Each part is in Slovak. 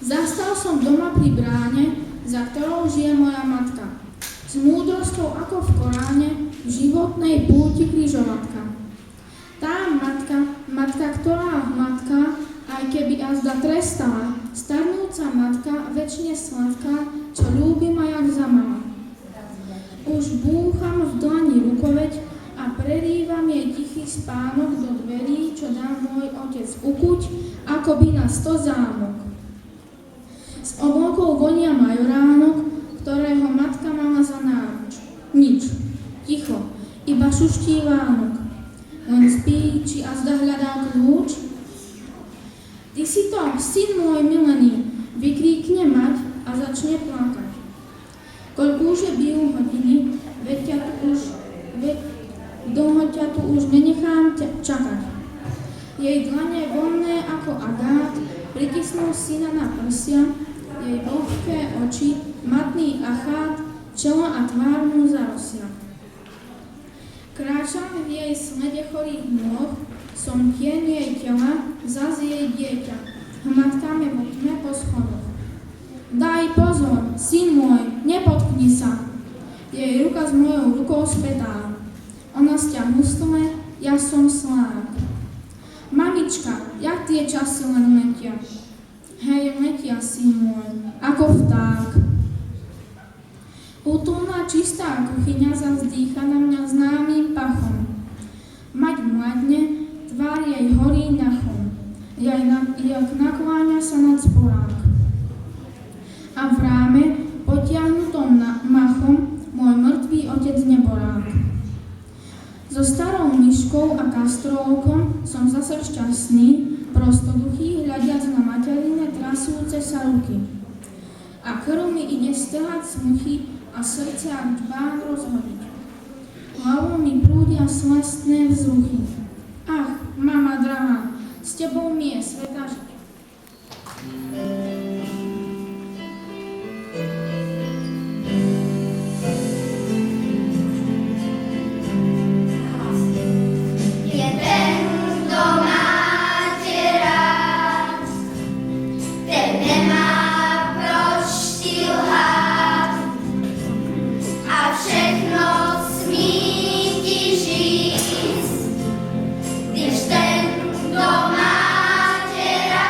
Zastal som doma pri bráne, za ktorou žije moja matka. S múdrosťou ako v Koráne, v životnej púti križovatka. Tá matka, ktorá matka, aj keby azda trestala, starnúca matka, večne sladká, čo ľúbi ma jak zamala. Už búcham v dlani rukoveď a prerývam jej tichý spánok do dverí, čo dá môj otec ukuť, ako by na 100 zámok. S oblokov vonia majoránok, ktorého matka mala za náruč. Nič, ticho, iba šuští Vánok. Len spí, či azda hľadá kľúč? Ty si to, syn môj milený, vykríkne mať a začne plakať. Koľkúže bijú hodiny, dlho ťa tu už nenechám čakať. Jej dlane vonné ako agát pritisnú syna na prsia, jej vlhké oči, matný achát, čelo a tvár mu zarosia. Kráčam v jej smede chorých nôh, som tieň jej tela, zas jej dieťa, hmatkame vo tme po schodoch. Daj pozor, syn môj, nepotkni sa. Jej ruka s mojou rukou spätá. Ona sťa hustle, ja som slák. Mamička, jak tie časy len letia? Hej, letia, syn môj, ako vták. Útulná čistá kuchyňa zazdýcha na mňa známym pachom. Mať mladne, tvár jej horí nachom, jak nakláňa sa nad sporák. A v ráme, potiahnutom machom, môj mŕtvý otec neborák. So starou myškou a kastrovkom som zase šťastný, prostoduchý, hľadiac na materine trasujúce sa ruky. A krv mi ide strhať z muchy a srdce ak dbán rozhodiť. Hlavou mi prúdia slastné vzruchy. Ach, mama drahá, s tebou mi je sveta žiť. Když ten, kdo má tě rád,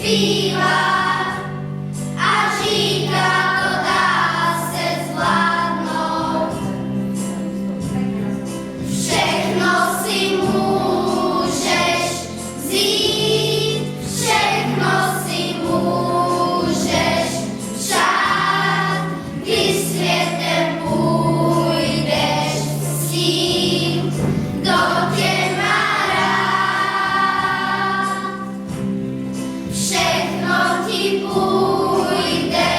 zpívá a říká, to dá se zvládnout. Všechno si můžeš vzít, všechno si můžeš přát, když světem půjdeš s tím, kdo tě má rád. Všechno ti půjde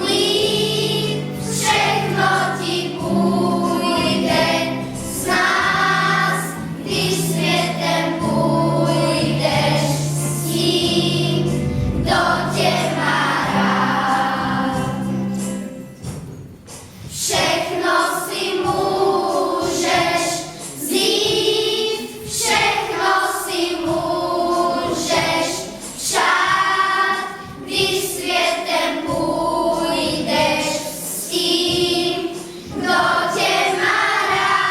líp, všechno ti půjde s nás, když světem půjdeš s tím, kdo tě má rád. Všechno si můžeš vzít, všechno si můžeš přát, když světem půjdeš s tím, kdo tě má rád.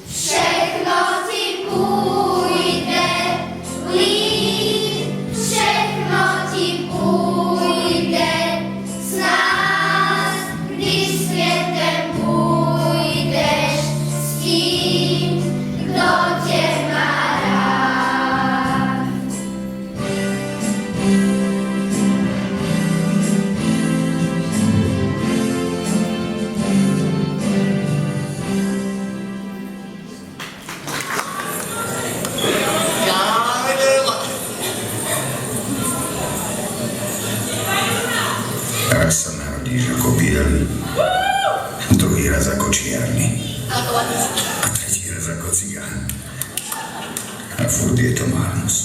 Všechno ti půjde líp, všechno ti půjde s nás, když světem půjdeš s tím, kdo tě má rád. Raz sa narodíš ako biely, druhý raz ako čierny a tretí raz ako cigán. A furt je to márnosť.